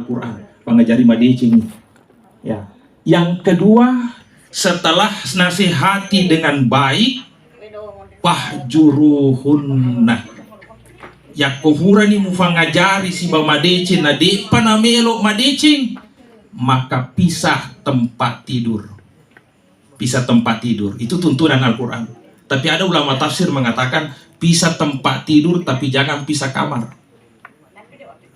Al-Quran. Mengajari madecing. Ya. Yang kedua, setelah nasihati dengan baik, fahjuruhunna. Ya kohura ni mufangajari si ba madecing na di panamelo madecing, maka pisah tempat tidur. Pisah tempat tidur. Itu tuntunan Al-Quran. Tapi ada ulama tafsir mengatakan pisah tempat tidur tapi jangan pisah kamar.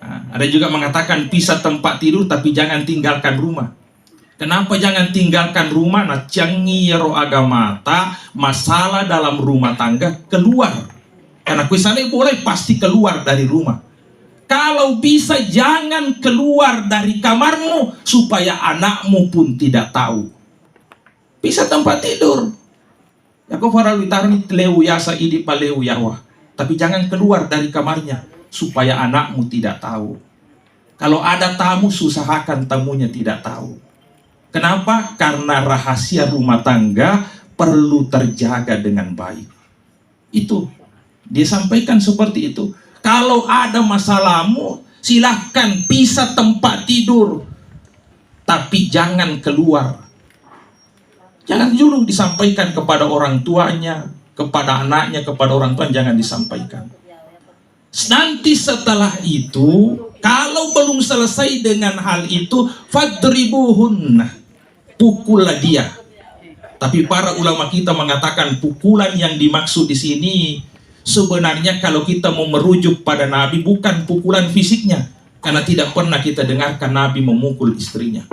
Nah, ada juga mengatakan pisah tempat tidur tapi jangan tinggalkan rumah. Kenapa jangan tinggalkan rumah? Nah, canggih agama masalah dalam rumah tangga keluar. Karena kuisane boleh pasti keluar dari rumah. Kalau bisa jangan keluar dari kamarmu supaya anakmu pun tidak tahu. Bisa tempat tidur. Ya kau faralitarni leu yasa idi paleu yawa. Tapi jangan keluar dari kamarnya supaya anakmu tidak tahu. Kalau ada tamu usahakan tamunya tidak tahu. Kenapa? Karena rahasia rumah tangga perlu terjaga dengan baik. Itu dia sampaikan seperti itu. Kalau ada masalahmu, silahkan pisah tempat tidur. Tapi jangan keluar. Jangan dulu disampaikan kepada orang tuanya, kepada anaknya, kepada orang tua, jangan disampaikan. Nanti setelah itu, kalau belum selesai dengan hal itu, fadribuhunna, pukullah dia. Tapi para ulama kita mengatakan pukulan yang dimaksud di sini sebenarnya kalau kita mau merujuk pada Nabi bukan pukulan fisiknya, karena tidak pernah kita dengarkan Nabi memukul istrinya.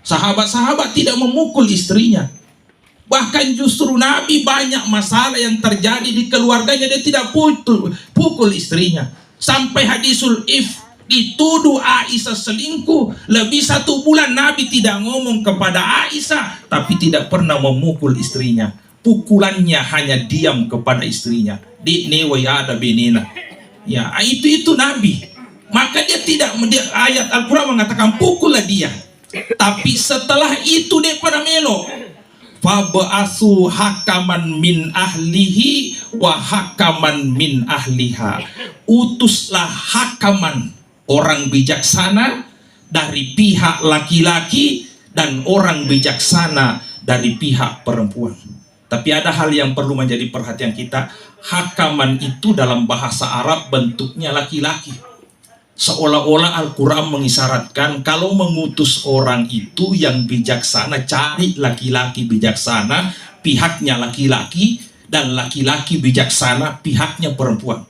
Sahabat-sahabat tidak memukul istrinya. Bahkan justru Nabi banyak masalah yang terjadi di keluarganya, dia tidak pukul istrinya. Sampai hadisul if dituduh Aisyah selingkuh, lebih 1 bulan Nabi tidak ngomong kepada Aisyah, tapi tidak pernah memukul istrinya. Pukulannya hanya diam kepada istrinya. Di ada benina. Ya, itu Nabi. Maka dia tidak, ayat Al-Quran mengatakan pukullah dia. Tapi setelah itu dia pada melo. Fab'asu hakaman min ahlihi wa hakaman min ahliha. Utuslah hakaman, orang bijaksana dari pihak laki-laki dan orang bijaksana dari pihak perempuan. Tapi ada hal yang perlu menjadi perhatian kita. Hakaman itu dalam bahasa Arab bentuknya laki-laki. Seolah-olah Al-Quran mengisyaratkan kalau mengutus orang itu yang bijaksana, cari laki-laki bijaksana, pihaknya laki-laki, dan laki-laki bijaksana, pihaknya perempuan.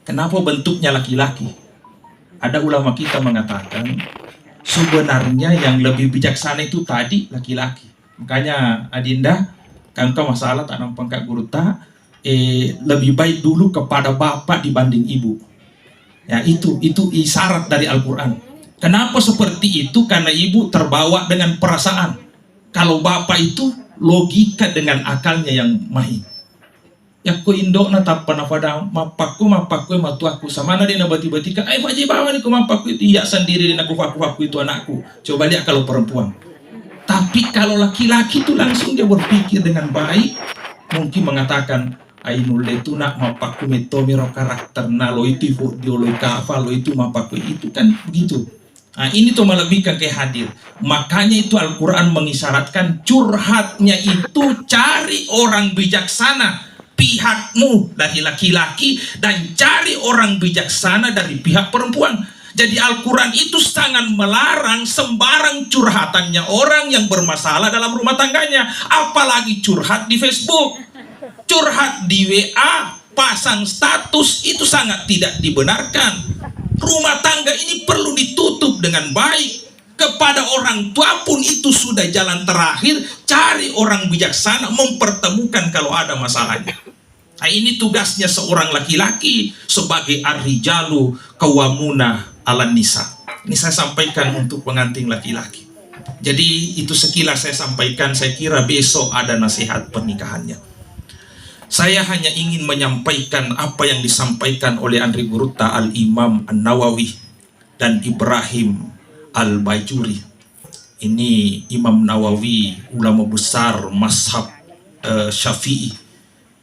Kenapa bentuknya laki-laki? Ada ulama kita mengatakan sebenarnya yang lebih bijaksana itu tadi laki-laki. Makanya Adinda, kan kau masalah tak nampak kak guru tak, lebih baik dulu kepada bapak dibanding ibu. Ya, itu isyarat dari Al-Quran. Kenapa seperti itu? Karena ibu terbawa dengan perasaan. Kalau bapak itu logika dengan akalnya yang mahir. Ya ko indok na tapana pada mapakku matuaku sama na din nabati-bati kan, ay wajib bawa ni ko mapakku itu iya sendiri din aku itu anakku. Coba lihat kalau perempuan. Tapi kalau laki-laki itu langsung dia berpikir dengan baik, mungkin mengatakan ainul itu nak mapaku metomiro karakter nalo itu diolo kafalo itu mapaku itu kan begitu. Nah, ini tuh melebihkan ke hadir. Makanya itu Al-Quran mengisyaratkan curhatnya itu cari orang bijaksana pihakmu dari laki-laki dan cari orang bijaksana dari pihak perempuan. Jadi Al-Quran itu sangat melarang sembarang curhatannya orang yang bermasalah dalam rumah tangganya. Apalagi curhat di Facebook, curhat di WA, pasang status, itu sangat tidak dibenarkan. Rumah tangga ini perlu ditutup dengan baik. Kepada orang tua pun itu sudah jalan terakhir, cari orang bijaksana, mempertemukan kalau ada masalahnya. Nah, ini tugasnya seorang laki-laki sebagai ar-rijalu qawwamuna 'alan nisa. Ini saya sampaikan untuk pengantin laki-laki. Jadi itu sekilas saya sampaikan, saya kira besok ada nasihat pernikahannya. Saya hanya ingin menyampaikan apa yang disampaikan oleh Andri Gurutta, Al-Imam An-Nawawi dan Ibrahim Al-Bajuri. Ini Imam Nawawi, ulama besar mazhab Syafi'i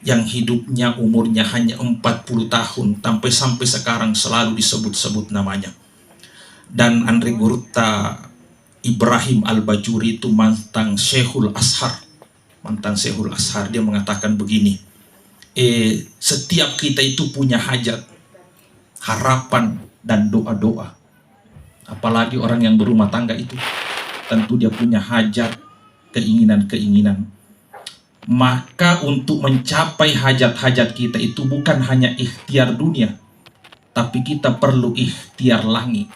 yang hidupnya umurnya hanya 40 tahun sampai sekarang selalu disebut-sebut namanya. Dan Andre Gurutta Ibrahim Al-Bajuri itu mantan Syekhul Ashar. Mantan Syekhul Ashar, dia mengatakan begini, setiap kita itu punya hajat, harapan, dan doa-doa. Apalagi orang yang berumah tangga itu, tentu dia punya hajat, keinginan-keinginan. Maka untuk mencapai hajat-hajat kita itu bukan hanya ikhtiar dunia, tapi kita perlu ikhtiar langit.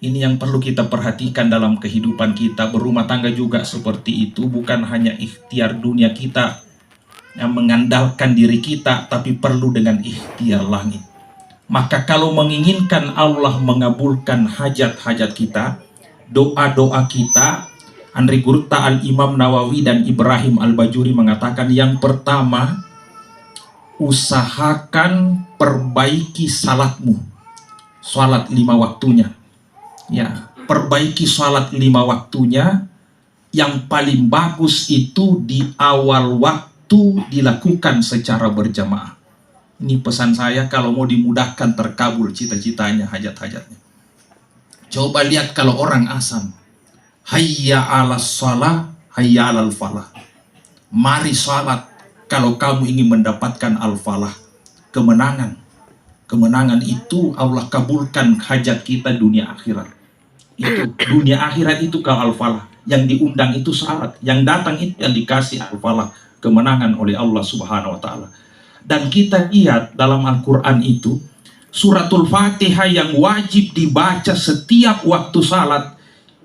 Ini yang perlu kita perhatikan dalam kehidupan kita. Berumah tangga juga seperti itu, bukan hanya ikhtiar dunia kita yang mengandalkan diri kita, tapi perlu dengan ikhtiar langit. Maka kalau menginginkan Allah mengabulkan hajat-hajat kita, doa-doa kita, Andre Gurutta, Al-Imam Nawawi, dan Ibrahim Al-Bajuri mengatakan, yang pertama, usahakan perbaiki salatmu, salat 5 waktunya. Ya, perbaiki salat 5 waktunya. Yang paling bagus itu di awal waktu dilakukan secara berjamaah. Ini pesan saya kalau mau dimudahkan terkabul cita-citanya, hajat-hajatnya. Coba lihat kalau orang asam, hayya 'alas shalah, hayya 'alal falah. Mari salat kalau kamu ingin mendapatkan al-falah, kemenangan. Kemenangan itu Allah kabulkan hajat kita dunia akhirat. Itu dunia akhirat itu kalau al-falah. Yang diundang itu salat, yang datang itu yang dikasih al-falah, kemenangan oleh Allah Subhanahu wa taala. Dan kita lihat dalam Al-Qur'an itu suratul Fatihah yang wajib dibaca setiap waktu salat,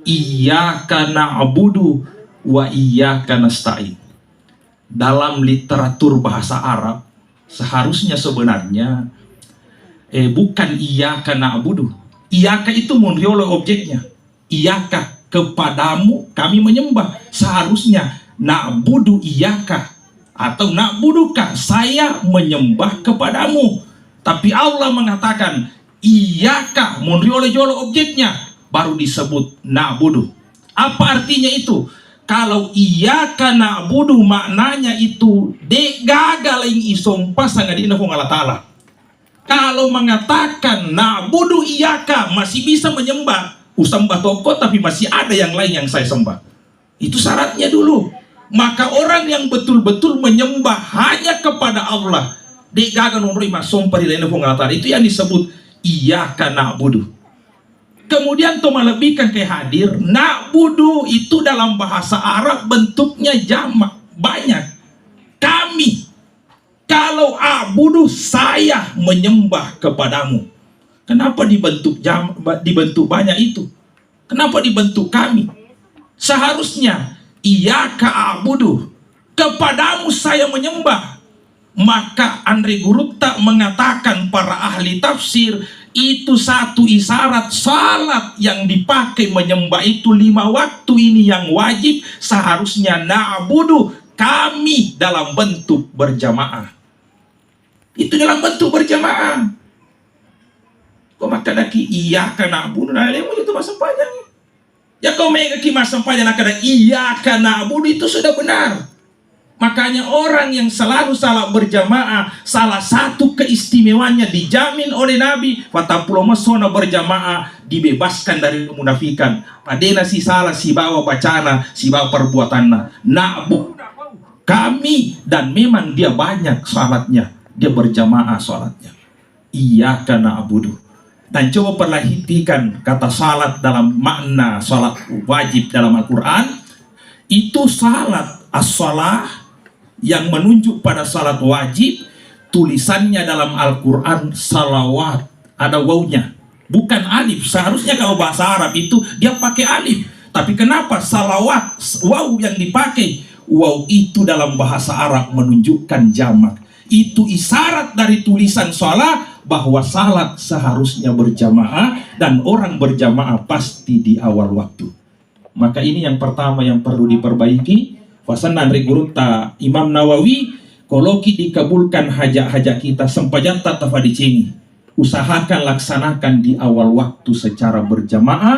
iyyaka na'budu wa iyyaka nasta'in. Dalam literatur bahasa Arab seharusnya sebenarnya bukan iyyaka na'budu. Iyyaka itu monriolo objeknya. Iyyaka, kepadamu kami menyembah. Seharusnya na'budu iyyaka atau na'buduka, saya menyembah kepadamu. Tapi Allah mengatakan iyyaka, monriolo jolo objeknya, baru disebut na'budu. Apa artinya itu? Kalau iyyaka na'budu maknanya itu gagal ing isong pasang adina kong Allah Ta'ala. Kalau mengatakan na'budu iyyaka, masih bisa menyembah, usambah toko, tapi masih ada yang lain yang saya sembah. Itu syaratnya dulu. Maka orang yang betul-betul menyembah hanya kepada Allah, gagal menerima sompah di lain kong Allah Ta'ala, itu yang disebut iyyaka na'budu. Kemudian to melebihkan ke hadir, na'budu itu dalam bahasa Arab bentuknya jamak, banyak. Kami. Kalau abudu, saya menyembah kepadamu. Kenapa dibentuk banyak itu? Kenapa dibentuk kami? Seharusnya iyyaka abudu, kepadamu saya menyembah. Maka Andre Gurutta mengatakan, para ahli tafsir, itu satu isyarat salat yang dipakai menyembah itu 5 waktu ini yang wajib. Seharusnya na'budu, kami dalam bentuk berjamaah. Itu dalam bentuk berjamaah. Kau makan lagi iyyaka na'budu, nah lemu itu masa panjang. Ya kau mengaki masa panjang nak ada iyyaka na'budu, itu sudah benar. Makanya orang yang selalu salat berjamaah, salah satu keistimewaannya dijamin oleh Nabi, fatapuloma sona berjamaah, dibebaskan dari kemunafikan. Padena si salah, si bawa bacana, si bawa perbuatanna. Na'bu kami, dan memang dia banyak salatnya, dia berjamaah salatnya. Iyyaka na'budu. Dan coba perhatikan kata salat dalam makna salat wajib dalam Al-Quran. Itu salat as-salah yang menunjuk pada salat wajib, tulisannya dalam Al-Quran salawat, ada wawunya, bukan alif. Seharusnya kalau bahasa Arab itu dia pakai alif, tapi kenapa salawat, waw yang dipakai? Waw itu dalam bahasa Arab menunjukkan jamak. Itu isyarat dari tulisan salat bahwa salat seharusnya berjamaah, dan orang berjamaah pasti di awal waktu. Maka ini yang pertama yang perlu diperbaiki. Pasan Andre Gurutta Imam Nawawi, kalau kita dikabulkan hajat-hajat kita sempajat tafadicini, usahakan laksanakan di awal waktu secara berjamaah.